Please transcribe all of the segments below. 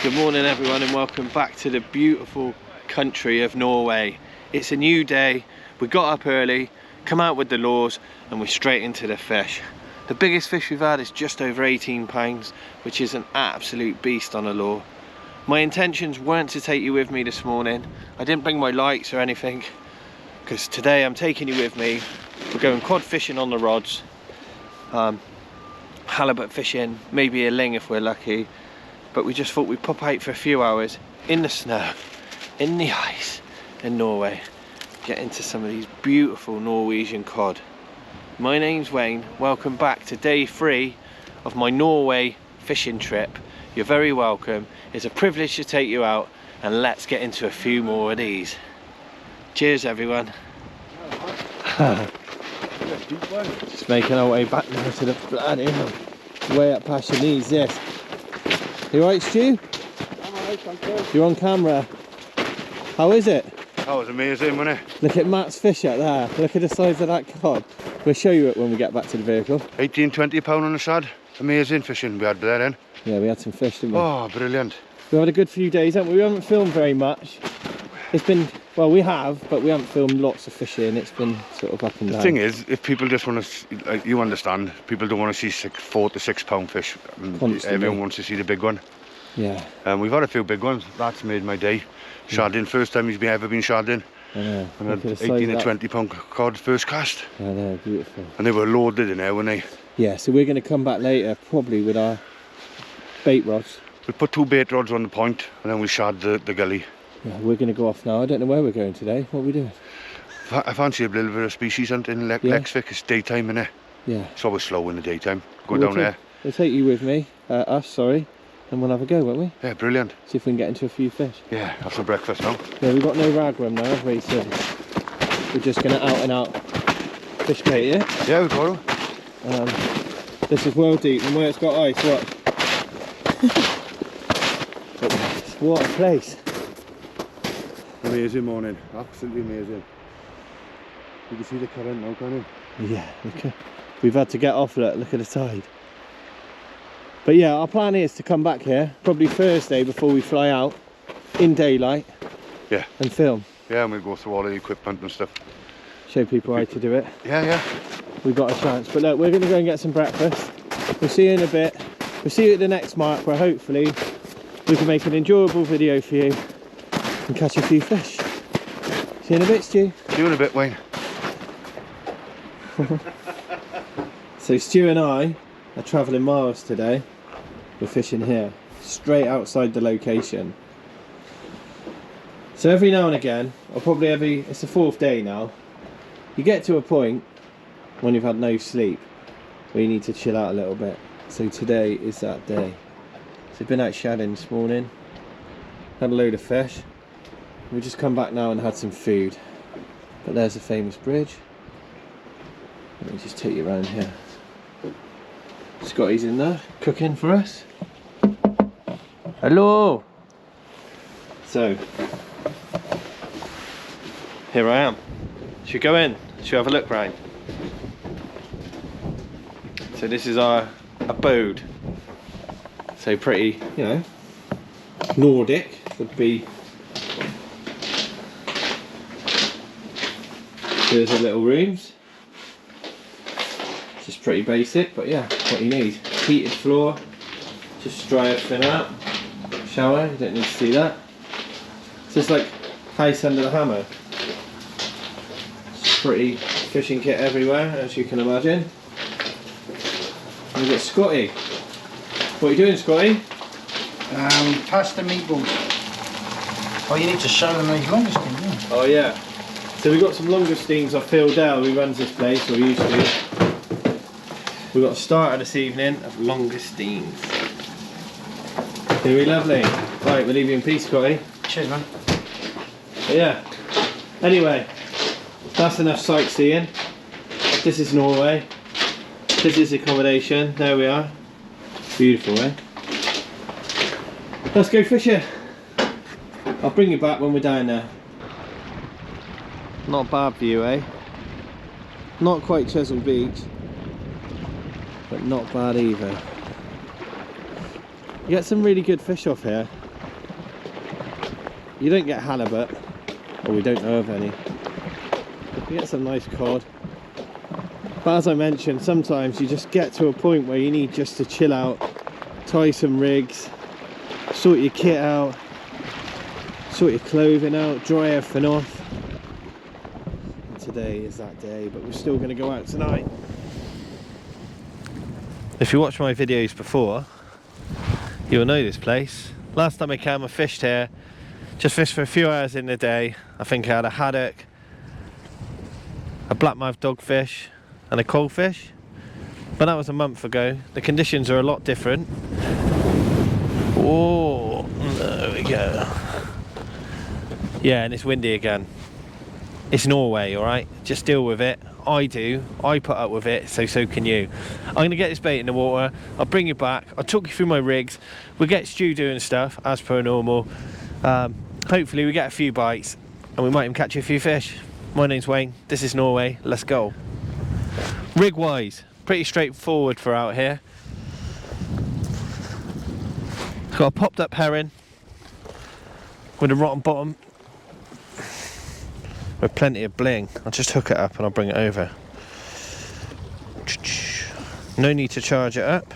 Good morning everyone and welcome back to the beautiful country of Norway. It's a new day, we got up early, come out with the lures and we're straight into the fish. The biggest fish we've had is just over 18 pounds, which is an absolute beast on a lure. My intentions weren't to take you with me this morning. I didn't bring my lights or anything because today I'm taking you with me. We're going cod fishing on the rods, halibut fishing, maybe a ling if we're lucky. But we just thought we'd pop out for a few hours in the snow, in the ice in Norway, get into some of these beautiful Norwegian cod. My name's Wayne, welcome back to day 3 of my Norway fishing trip. You're very welcome, it's a privilege to take you out and let's get into a few more of these. Cheers everyone. Just making our way back now to the bloody hell. Way up past your knees this. You alright, Stu? I'm alright, thank you. You're on camera. How is it? That was amazing, wasn't it? Look at Matt's fish out there. Look at the size of that cod. We'll show you it when we get back to the vehicle. 18-20 pound on the sad. Amazing fishing we had there then. Yeah, we had some fish, didn't we? Oh, brilliant. We've had a good few days, haven't we? We haven't filmed very much. It's been, well, we have, but we haven't filmed lots of fishing. It's been sort of up and down. The thing is, if people just want to, like, you understand, people don't want to see 4 to 6 pound fish. Constantly. Everyone wants to see the big one. Yeah. We've had a few big ones. That's made my day. Sharding, first time he's ever been sharding. I know. And had 18 and 20 pound cod first cast. I know, beautiful. And they were loaded in there, weren't they? Yeah, so we're going to come back later, probably with our bait rods. We put 2 bait rods on the point, and then we shard the gully. Yeah, we're going to go off now. I don't know where we're going today. What are we doing? I fancy a little bit of species hunting, Lexvik. It's daytime, innit? Yeah. It's always slow in the daytime. Go down there. We'll take you with me, us, sorry, and we'll have a go, won't we? Yeah, brilliant. See if we can get into a few fish. Yeah, have some breakfast now. Yeah, we've got no ragworm now, have we? So we're just going to out and out fish bait, yeah? Yeah, we've got them. This is well deep, and where it's got ice, what? What a place. Amazing morning, absolutely amazing. You can see the current now, can't you? Yeah, okay. We've had to get off, look at the tide. But yeah, our plan is to come back here, probably Thursday before we fly out, in daylight. Yeah. And film. Yeah, and we'll go through all the equipment and stuff. Show people how to do it. Yeah, yeah. We've got a chance. But look, we're going to go and get some breakfast. We'll see you in a bit. We'll see you at the next mark where hopefully we can make an enjoyable video for you and catch a few fish. See you in a bit, Stu. See you in a bit, Wayne. So Stu and I are travelling miles today. We're fishing here, straight outside the location. So every now and again, or probably it's the 4th day now, you get to a point when you've had no sleep where you need to chill out a little bit. So today is that day. So we've been out shadding this morning, had a load of fish. We've just come back now and had some food. But there's the famous bridge. Let me just take you around here. Scotty's in there, cooking for us. Hello! So, here I am. Should we go in? Should we have a look round? So this is our abode. So pretty, you know, Nordic would be. There's the little rooms. Just pretty basic, but yeah, what you need. Heated floor, just dry everything out. Shower, you don't need to see that. So it's like house under the hammer. It's pretty fishing kit everywhere, as you can imagine. And we've got Scotty. What are you doing, Scotty? Pasta meatballs. Oh, you need to show them these longest things, yeah. Oh yeah. So we've got some langoustines off Phil Dell, who runs this place, or used to. We've got a starter this evening of langoustines. Very lovely. Right, we'll leave you in peace, Scotty. Cheers, man. But yeah. Anyway, that's enough sightseeing. This is Norway. This is accommodation. There we are. Beautiful, eh? Let's go fishing. I'll bring you back when we're down there. Not a bad view, eh? Not quite Chesil Beach, but not bad either. You get some really good fish off here. You don't get halibut, or we don't know of any. You get some nice cod. But as I mentioned, sometimes you just get to a point where you need just to chill out, tie some rigs, sort your kit out, sort your clothing out, dry everything off. And today is that day, but we're still going to go out tonight. If you watched my videos before, you'll know this place. Last time I came, I fished here, just fished for a few hours in the day. I think I had a haddock, a blackmouth dogfish and a coalfish, but that was a month ago. The conditions are a lot different. Oh, there we go. Yeah, and it's windy again. It's Norway, alright? Just deal with it. I put up with it, so can you. I'm going to get this bait in the water, I'll bring you back, I'll talk you through my rigs, we'll get Stu doing stuff as per normal. Hopefully we get a few bites and we might even catch a few fish. My name's Wayne, this is Norway, let's go. Rig wise, pretty straightforward for out here. Got a popped up herring with a rotten bottom with plenty of bling. I'll just hook it up and I'll bring it over. No need to charge it up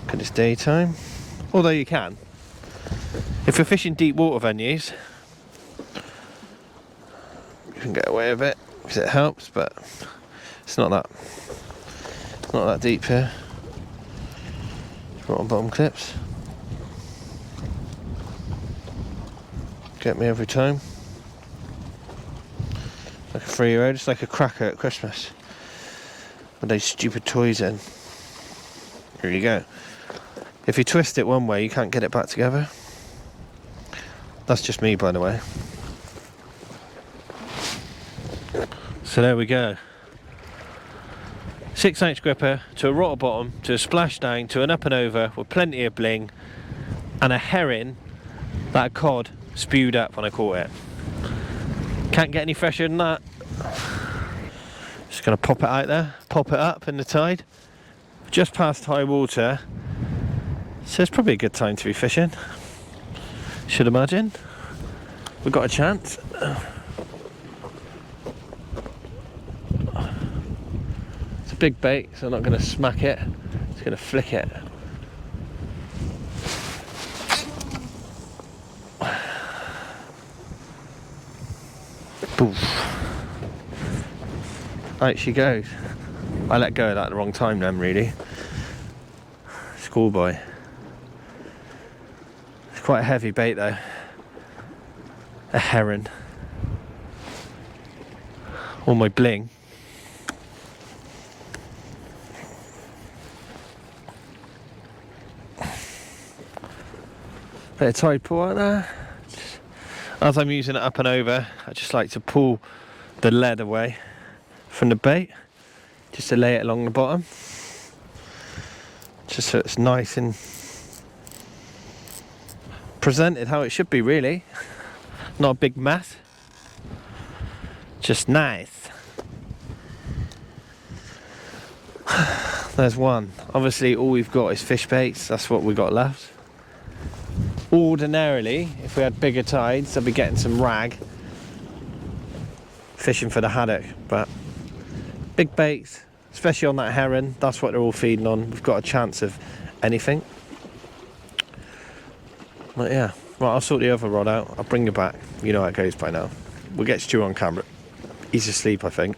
because it's daytime, although you can. If you're fishing deep water venues, you can get away with it because it helps, but it's not that deep here. Rotten bottom clips. Get me every time. Like a 3-year-old, it's like a cracker at Christmas with those stupid toys in. Here you go. If you twist it one way, you can't get it back together. That's just me, by the way. So there we go. 6-inch gripper to a rotter bottom to a splashdown to an up and over with plenty of bling and a herring that a cod spewed up when I caught it. Can't get any fresher than that. Just gonna pop it out there, pop it up in the tide. Just past high water, so it's probably a good time to be fishing. Should imagine. We've got a chance. It's a big bait, so I'm not gonna smack it. Just gonna flick it. Boof. Out she goes. I let go of that at the wrong time then, really. Schoolboy. It's quite a heavy bait though. A heron. All my bling. Bit of tide pull out there. As I'm using it up and over, I just like to pull the lead away from the bait, just to lay it along the bottom, just so it's nice and presented how it should be, really. Not a big mess, just nice. There's one. Obviously all we've got is fish baits, that's what we've got left. Ordinarily, if we had bigger tides, I'd be getting some rag, fishing for the haddock, but big baits, especially on that heron, that's what they're all feeding on. We've got a chance of anything. But yeah, right, I'll sort the other rod out, I'll bring you back. You know how it goes by now. We'll get Stu on camera. He's asleep, I think.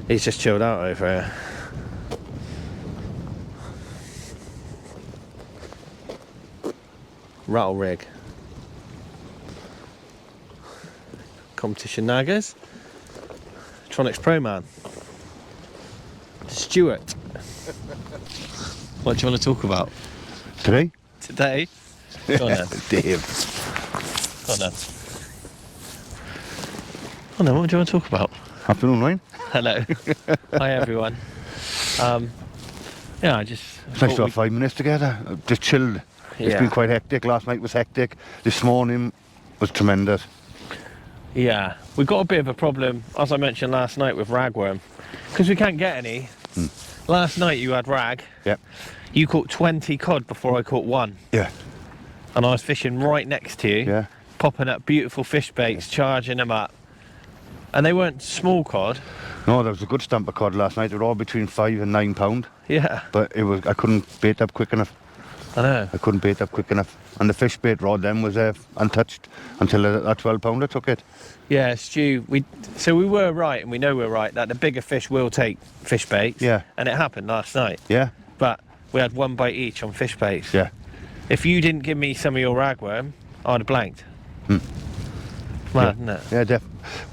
He's just chilled out over here. Rattle rig. Competition naggers. Tronics Pro Man. Stuart. What do you want to talk about? Today? Today? Go on then. Dave. Go on then. Oh no, what do you want to talk about? Afternoon, Ryan. Hello. Hi everyone. Yeah, I just... It's nice to have 5 minutes together. Just chilled. It's been quite hectic. Last night was hectic. This morning was tremendous. Yeah, we've got a bit of a problem, as I mentioned last night, with ragworm. Because we can't get any. Last night you had rag. Yep. You caught 20 cod before I caught one. Yeah. And I was fishing right next to you. Yeah. Popping up beautiful fish baits, charging them up. And they weren't small cod. No, there was a good stamp of cod last night. They were all between £5 and £9. Yeah. But I couldn't bait up quick enough. I know. I couldn't bait up quick enough. And the fish bait rod then was untouched until that 12-pounder took it. Yeah, Stu, so we were right, and we know we're right, that the bigger fish will take fish baits. Yeah. And it happened last night. Yeah. But we had one bite each on fish baits. Yeah. If you didn't give me some of your ragworm, I'd have blanked. Hmm. Mad, isn't it? Yeah,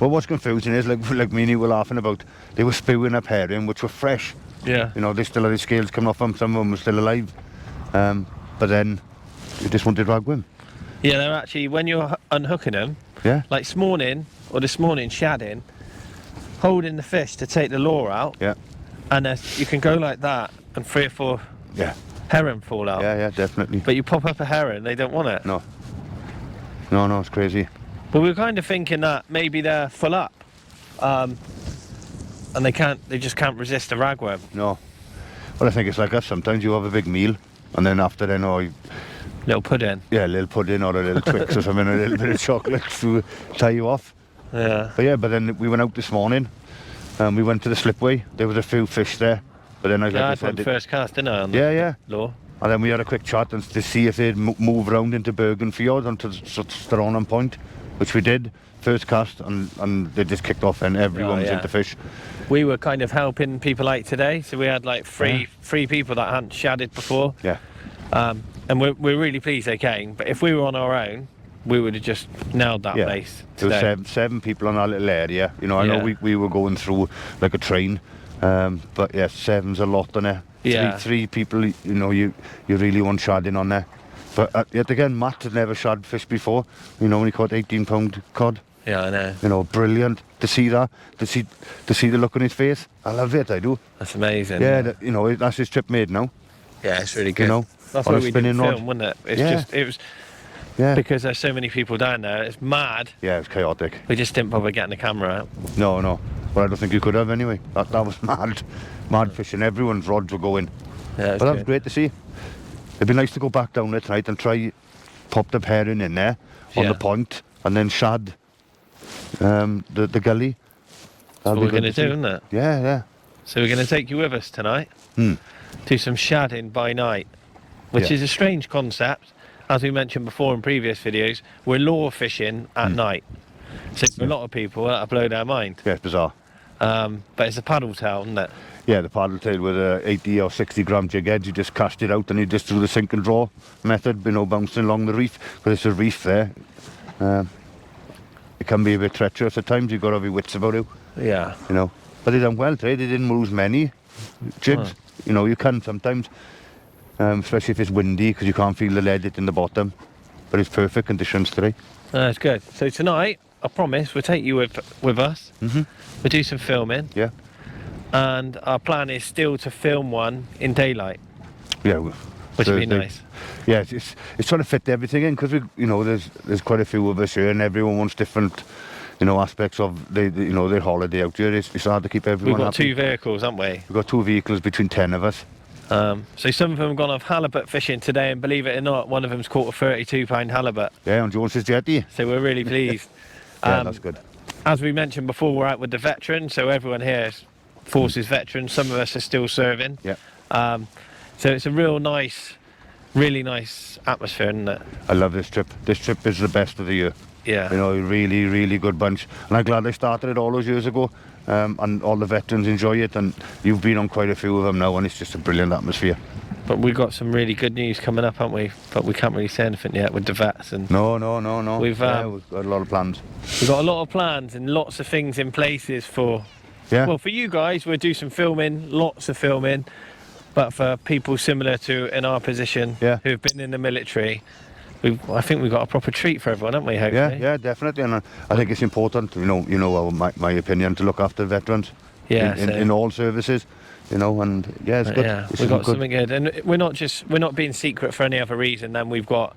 well, what's confusing is, like me and you were laughing about, they were spewing up herring, which were fresh. Yeah. You know, they still had the scales coming off them, some of them were still alive. But then, they just wanted ragworm. Yeah, they're actually, when you're unhooking them, Yeah. like this morning shadding, holding the fish to take the lure out, Yeah. and you can go like that, and 3 or 4 Yeah. herring fall out. Yeah, definitely. But you pop up a herring, they don't want it. No. No, it's crazy. But we were kind of thinking that maybe they're full up, and they just can't resist a ragworm. No. Well, I think it's like us. Sometimes you have a big meal, and then after then, Little pudding. yeah, a little pudding or a little Twix or something, a little bit of chocolate to tie you off. Yeah. But then we went out this morning, and we went to the slipway. There was a few fish there, but then I had one first cast, didn't I? On the yeah. lure. And then we had a quick chat and to see if they'd move round into Bergen Fjord onto Strannen Point, which we did. First cast, and they just kicked off, and everyone was into fish. We were kind of helping people out today, so we had like three people that hadn't shadded before. Yeah. And we're really pleased they came. But if we were on our own, we would have just nailed that place There today. was seven people on our little area. You know, I know we were going through like a train, but yeah, 7's a lot on there. Yeah. Three people, you know, you really want shadding on there. But yet again, Matt had never shad fish before. You know, when he caught 18-pound cod. Yeah, I know. You know, brilliant to see that, to see the look on his face. I love it, I do. That's amazing. Yeah, you know, that's his trip made now. Yeah, it's really good. You know, that's on why a we spinning didn't rod. film, wasn't it? It was Yeah. because there's so many people down there. It's mad. Yeah, it was chaotic. We just didn't bother getting the camera out. No. Well, I don't think you could have anyway. That was mad fishing. Everyone's rods were going. Yeah, But that was great to see. It'd be nice to go back down there tonight and try popped up herring in there on the point and then shad the gully. That's what we're going to do, isn't it? Yeah. So we're going to take you with us tonight. Do some shadding by night, which is a strange concept. As we mentioned before in previous videos, we're lure fishing at night. So for a lot of people, that'll blow their mind. Yeah, it's bizarre. But it's a paddle tail, isn't it? Yeah, the paddle tail with a 80 or 60 gram jig head. You just cast it out and you just do the sink and draw method, you know, bouncing along the reef. Because it's a reef there. It can be a bit treacherous at times. You've got to have your wits about it. Yeah. You know, but they done well today. They didn't lose many jigs. You know, you can sometimes, especially if it's windy, because you can't feel the lead in the bottom. But it's perfect conditions today. That's good. So tonight, I promise, we'll take you with us. We'll do some filming. Yeah. And our plan is still to film one in daylight. Yeah. Which would be nice. Yeah, it's trying to fit everything in, because you know, there's quite a few of us here, and everyone wants different, you know, aspects of their holiday out here. It's hard to keep everyone We've got happy. 2 vehicles, haven't we? We've got 2 vehicles between 10 of us. So some of them have gone off halibut fishing today, and believe it or not, one of them's caught a 32-pound halibut. Yeah, on Jones's jetty. So we're really pleased. Yeah, that's good. As we mentioned before, we're out with the veterans, so everyone here is forces veterans. Some of us are still serving. Yeah. So it's a really nice atmosphere, isn't it? I love this trip. This trip is the best of the year. Yeah. You know, a really, really good bunch. And I'm glad they started it all those years ago. And all the veterans enjoy it. And you've been on quite a few of them now, and it's just a brilliant atmosphere. But we've got some really good news coming up, haven't we? But we can't really say anything yet with the vets. And No. We've got a lot of plans. We've got a lot of plans and lots of things in places for... Yeah. Well, for you guys, we'll do some filming, lots of filming. But for people similar to in our position, who've been in the military, I think we've got a proper treat for everyone, haven't we, hopefully? Yeah, definitely. And I think it's important, you know my opinion, to look after veterans. Yeah, in all services, you know, and yeah, it's good. Yeah, we've got something good. And we're not being secret for any other reason than we've got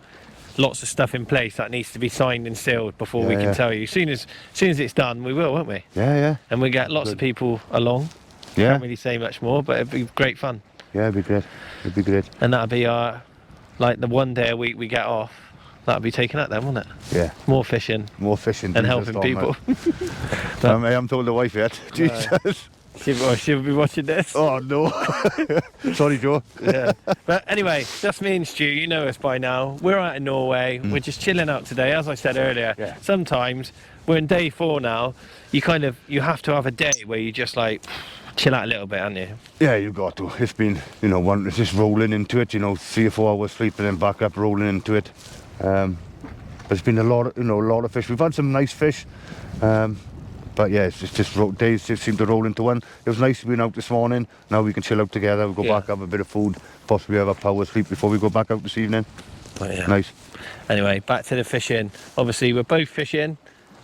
lots of stuff in place that needs to be signed and sealed before we can tell you. As soon as it's done, we will, won't we? Yeah. And we get lots of people along. Yeah. Can't really say much more, but it'd be great fun. Yeah, it'd be great. It'd be great. And that'd be our, like the one day a week we get off. That'd be taken up then, wouldn't it? Yeah. More fishing. More fishing. And Jesus, helping people. I haven't told the wife yet. Jesus. She'll be watching this. Oh no. Sorry, Joe. Yeah. But anyway, that's me and Stu. You know us by now. We're out in Norway. We're just chilling out today. As I said earlier, Yeah. sometimes we're in day 4 now. You have to have a day where you just like chill out a little bit, haven't you? Yeah, you got to. It's been, it's just rolling into it. 3 or 4 hours sleep and then back up, rolling into it. But it's been a lot of fish. We've had some nice fish. But yeah, it's just days just seem to roll into one. It was nice being out this morning. Now we can chill out together. We'll go back, have a bit of food, possibly have a power sleep before we go back out this evening. But yeah. Nice. Anyway, back to the fishing. Obviously, we're both fishing.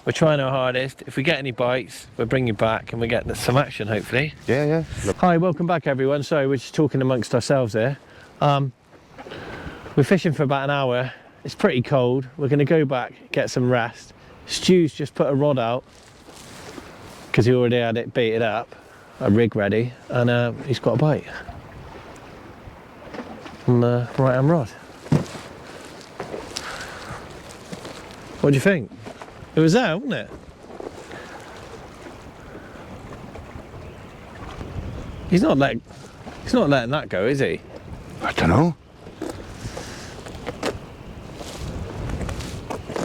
We're trying our hardest. If we get any bites, we'll bring you back and we get some action, hopefully. Yeah, yeah. Look. Hi, welcome back, everyone. Sorry, we're just talking amongst ourselves here. We're fishing for about an hour. It's pretty cold. We're going to go back, get some rest. Stu's just put a rod out because he already had it baited up, a rig ready, and he's got a bite on the right hand rod. What do you think? It was there, wasn't it? He's not letting that go, is he? I don't know.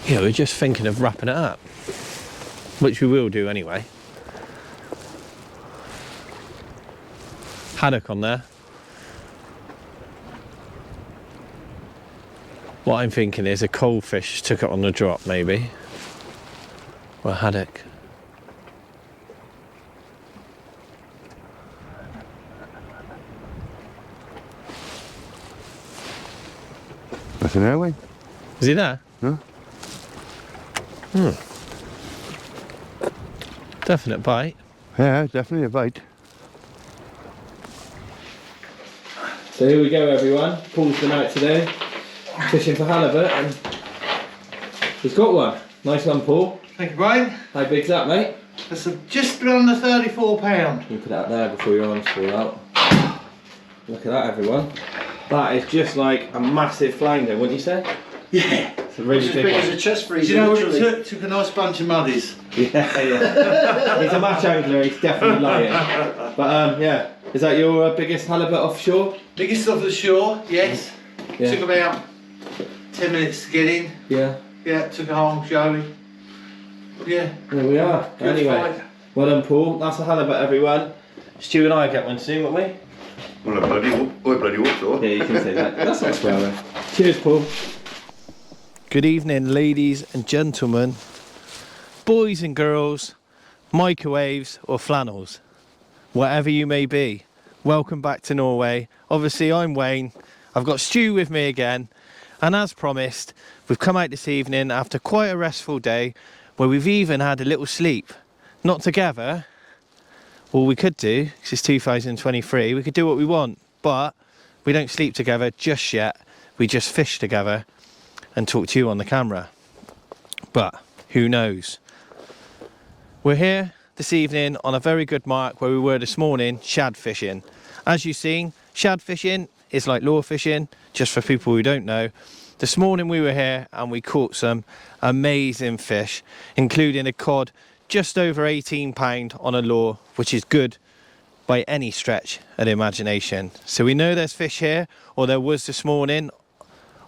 Yeah, we're just thinking of wrapping it up, which we will do anyway. Haddock on there. What I'm thinking is a cold fish took it on the drop, maybe. Or a haddock. Nothing there, Wayne? Is he there? No. Definite bite. Yeah, definitely a bite. So here we go, everyone. Paul's been out today fishing for halibut and he's got one. Nice one, Paul. Thank you, Brian. How big's that, mate? That's just under 34 £. You can put that there before your arms fall out. Look at that, everyone. That is just like a massive flounder, wouldn't you say? Yeah. It's a really big As one. big as a chest freezer. You know, it took a nice bunch of muddies. Yeah. He's a match angler, he's definitely lying. But yeah, is that your biggest halibut offshore? Biggest off the shore, yes. Yeah. Took about 10 minutes to get in. Yeah. Yeah, took a whole showy. Yeah. There we are. Good Anyway, fight. well done, Paul. That's a halibut, everyone. Stu and I get one soon, won't we? Well, I bloody hope so. Yeah, you can say that. That's not swearing. Cheers, Paul. Good evening, ladies and gentlemen, boys and girls, microwaves or flannels, whatever you may be. Welcome back to Norway. Obviously, I'm Wayne. I've got Stu with me again, and as promised, we've come out this evening after quite a restful day, where we've even had a little sleep. Not together. Well, we could do, because it's 2023, we could do what we want, but we don't sleep together just yet. We just fish together and talk to you on the camera. But who knows? We're here this evening on a very good mark where we were this morning, shad fishing. As you've seen, shad fishing is like lure fishing, just for people who don't know. This morning we were here and we caught some amazing fish, including a cod just over £18 on a lure, which is good by any stretch of the imagination. So we know there's fish here, or there was this morning,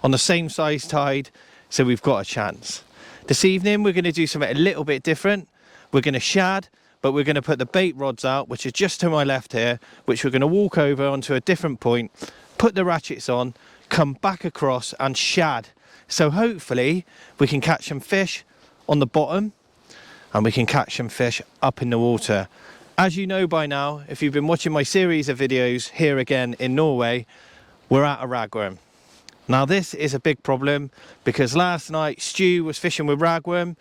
on the same size tide, so we've got a chance. This evening we're going to do something a little bit different. We're going to shad, but we're going to put the bait rods out, which is just to my left here, which we're going to walk over onto a different point, put the ratchets on, come back across and shad. So hopefully we can catch some fish on the bottom and we can catch some fish up in the water. As you know by now, if you've been watching my series of videos here again in Norway, we're at a ragworm. Now this is a big problem because last night Stu was fishing with ragworm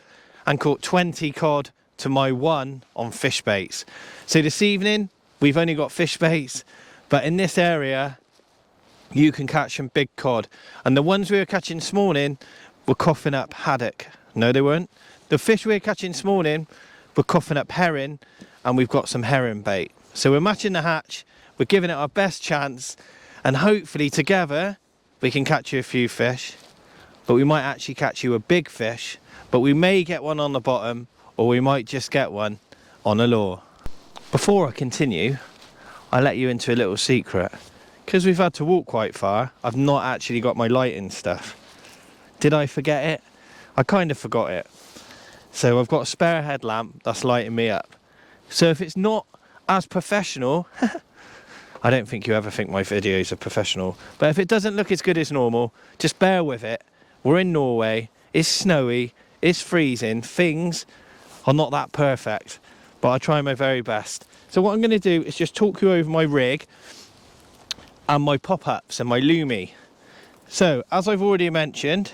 and caught 20 cod to my 1 on fish baits. So this evening we've only got fish baits, but in this area you can catch some big cod. And the ones we were catching this morning were coughing up haddock. No, they weren't. The fish we were catching this morning were coughing up herring, and we've got some herring bait. So we're matching the hatch, we're giving it our best chance, and hopefully together we can catch you a few fish. But we might actually catch you a big fish, but we may get one on the bottom, or we might just get one on a lure. Before I continue, I let you into a little secret. Because we've had to walk quite far, I've not actually got my lighting stuff. Did I forget it? I kind of forgot it. So I've got a spare headlamp that's lighting me up. So if it's not as professional, I don't think you ever think my videos are professional, but if it doesn't look as good as normal, just bear with it. We're in Norway, it's snowy, it's freezing, things are not that perfect, but I try my very best. So what I'm going to do is just talk you over my rig and my pop-ups and my loomy. So as I've already mentioned,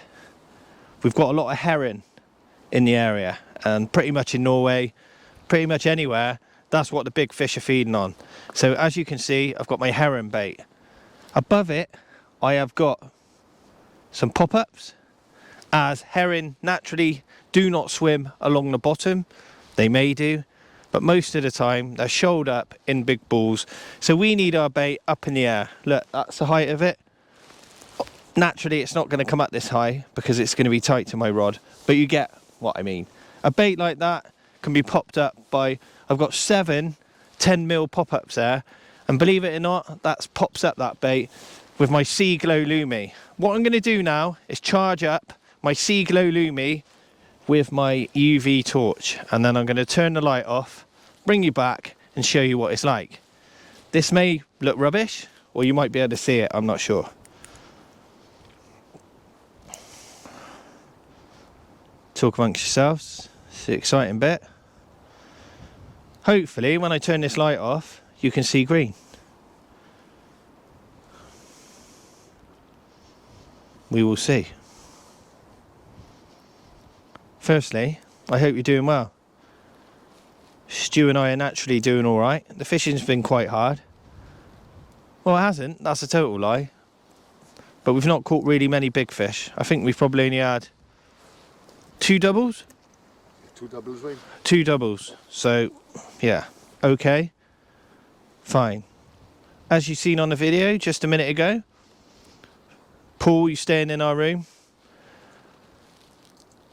we've got a lot of herring in the area, and pretty much in Norway, pretty much anywhere, that's what the big fish are feeding on. So as you can see, I've got my herring bait. Above it, I have got some pop-ups, as herring naturally do not swim along the bottom. They may do, but most of the time they're shoaled up in big balls. So we need our bait up in the air. Look, that's the height of it. Naturally, it's not going to come up this high because it's going to be tight to my rod, but you get what I mean. A bait like that can be popped up by, I've got 7 10mm pop-ups there, and believe it or not, that pops up that bait with my Sea Glow Lumi. What I'm going to do now is charge up my Sea Glow Lumi with my UV torch, and then I'm going to turn the light off, bring you back and show you what it's like. This may look rubbish, or you might be able to see it, I'm not sure. Talk amongst yourselves, it's the exciting bit. Hopefully when I turn this light off you can see green. We will see. Firstly, I hope you're doing well. Stu and I are naturally doing alright. The fishing's been quite hard. Well, it hasn't, that's a total lie. But we've not caught really many big fish. I think we've probably only had 2 doubles? 2 doubles, right? 2 doubles. So, yeah, okay, fine. As you've seen on the video just a minute ago, Paul, you staying in our room,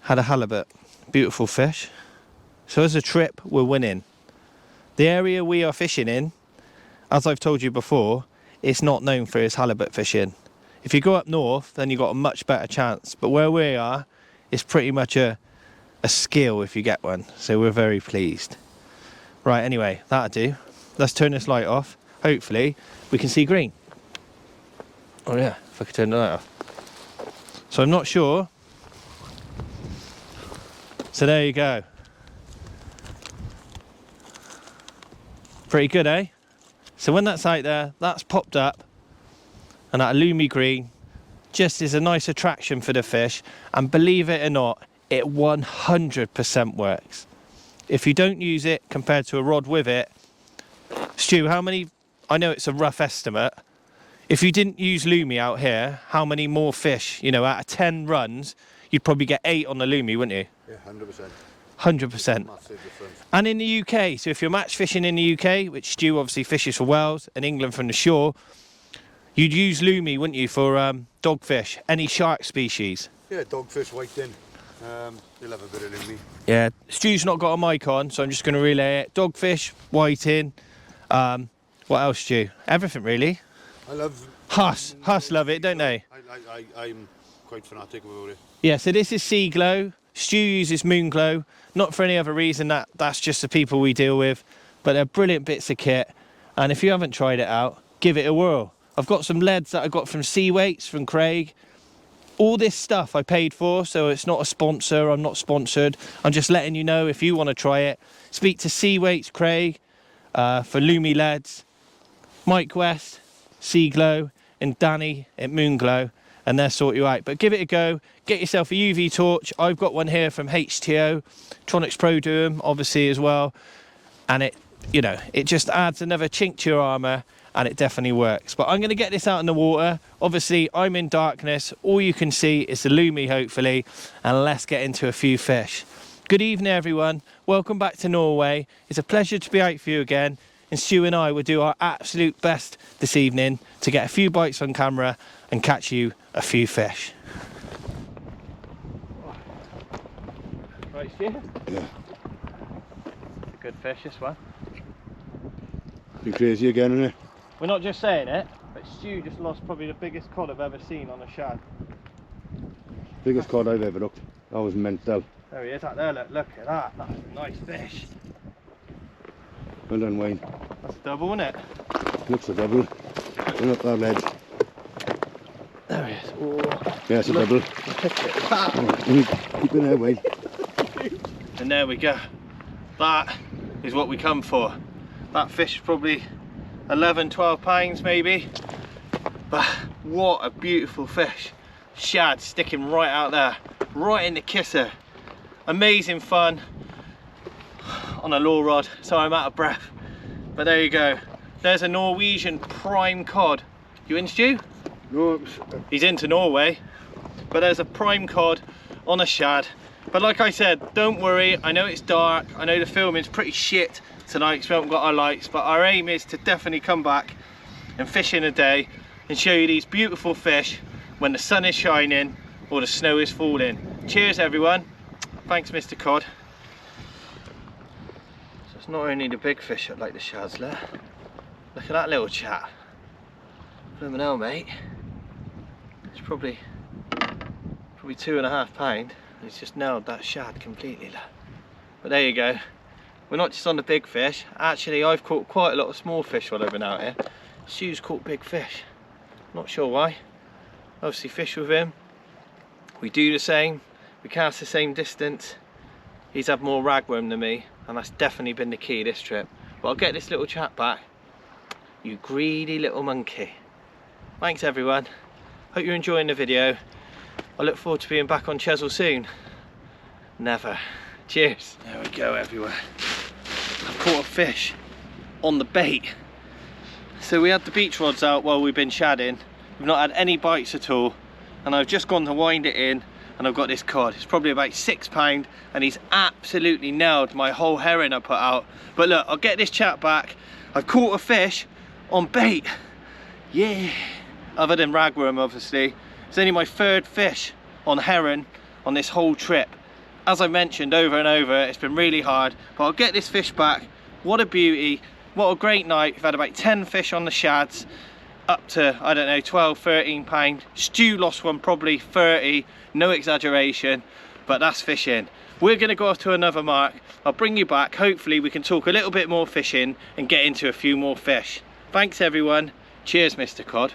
had a halibut, beautiful fish. So as a trip, we're winning. The area we are fishing in, as I've told you before, it's not known for its halibut fishing. If you go up north, then you've got a much better chance. But where we are, it's pretty much a skill if you get one. So we're very pleased. Right, anyway, that'll do. Let's turn this light off. Hopefully, we can see green. Oh yeah, if I could turn the light off. So I'm not sure. So there you go. Pretty good, eh? So when that's out there, that's popped up, and that Lumi green just is a nice attraction for the fish, and believe it or not, it 100% works. If you don't use it compared to a rod with it, Stu, how many, I know it's a rough estimate, if you didn't use Lumi out here, how many more fish, you know, out of 10 runs, you'd probably get 8 on the Lumi, wouldn't you? Yeah, 100%. 100%. Massive difference. And in the UK, so if you're match fishing in the UK, which Stu obviously fishes for Wales and England from the shore, you'd use Lumi, wouldn't you, for dogfish, any shark species? Yeah, dogfish, whiting. You'll have a bit of Lumi. Yeah, Stu's not got a mic on, so I'm just going to relay it. Dogfish, whiting, what else, Stu? Everything, really. I love... Huss love it, don't they? I'm quite fanatic about it. Yeah, so this is Sea Glow. Stu uses Moon Glow, not for any other reason, that's just the people we deal with, but they're brilliant bits of kit, and if you haven't tried it out, give it a whirl. I've got some leads that I got from Sea Weights, from Craig. All this stuff I paid for, so it's not a sponsor, I'm not sponsored. I'm just letting you know if you want to try it. Speak to Sea Weights, Craig, for Lumi leads, Mike West, Sea Glow, and Danny at Moon Glow, and they'll sort you out. But give it a go, get yourself a UV torch. I've got one here from HTO, Tronics Pro do them, obviously, as well. And it, you know, it just adds another chink to your armour, and it definitely works. But I'm going to get this out in the water. Obviously, I'm in darkness. All you can see is the Lumi, hopefully, and let's get into a few fish. Good evening, everyone. Welcome back to Norway. It's a pleasure to be out for you again. and Stu and I will do our absolute best this evening to get a few bites on camera and catch you a few fish. Right, Stu? Yeah. It's a good fish, this one. Been crazy again, isn't it? We're not just saying it, but Stu just lost probably the biggest cod I've ever seen on a shad. Biggest cod I've ever hooked. That was mental. There he is, out there, look at that. That's a nice fish. Well done, Wayne. That's a double, isn't it? Looks a double. Run up that ledge. There he is. Oh. Yeah, it's a double. Keep in there, Wayne. And there we go. That is what we come for. That fish is probably 11, 12 pounds maybe. But what a beautiful fish. Shad sticking right out there, right in the kisser. Amazing fun on a lure rod, so I'm out of breath. But there you go. There's a Norwegian prime cod. You in, Stu? No, He's into Norway. But there's a prime cod on a shad. But like I said, don't worry. I know it's dark. I know the filming's pretty shit tonight because we haven't got our lights. But our aim is to definitely come back and fish in a day and show you these beautiful fish when the sun is shining or the snow is falling. Cheers, everyone. Thanks, Mr. Cod. So it's not only the big fish that like the shads, look. Look at that little chat. Blooming hell, mate. It's probably 2.5 pounds. He's just nailed that shad completely, look. But there you go. We're not just on the big fish. Actually, I've caught quite a lot of small fish while I've been out here. Stu's caught big fish. Not sure why. Obviously fish with him. We do the same. We cast the same distance. He's had more ragworm than me, and that's definitely been the key this trip. But I'll get this little chap back. You greedy little monkey. Thanks, everyone. Hope you're enjoying the video. I look forward to being back on Chesil soon. Never. Cheers. There we go, everyone. I've caught a fish on the bait. So we had the beach rods out while we've been shadding. We've not had any bites at all, and I've just gone to wind it in, and I've got this cod. It's probably about 6 pounds, and he's absolutely nailed my whole herring I put out. But look, I'll get this chap back. I've caught a fish on bait. Yeah. Other than ragworm, obviously. It's only my 3rd fish on herring on this whole trip. As I mentioned over and over, it's been really hard, but I'll get this fish back. What a beauty. What a great night. We've had about 10 fish on the shads, up to, I don't know, 12, 13 pounds. Stu lost one, probably 30, no exaggeration, but that's fishing. We're gonna go off to another mark. I'll bring you back. Hopefully we can talk a little bit more fishing and get into a few more fish. Thanks, everyone. Cheers, Mr. Cod.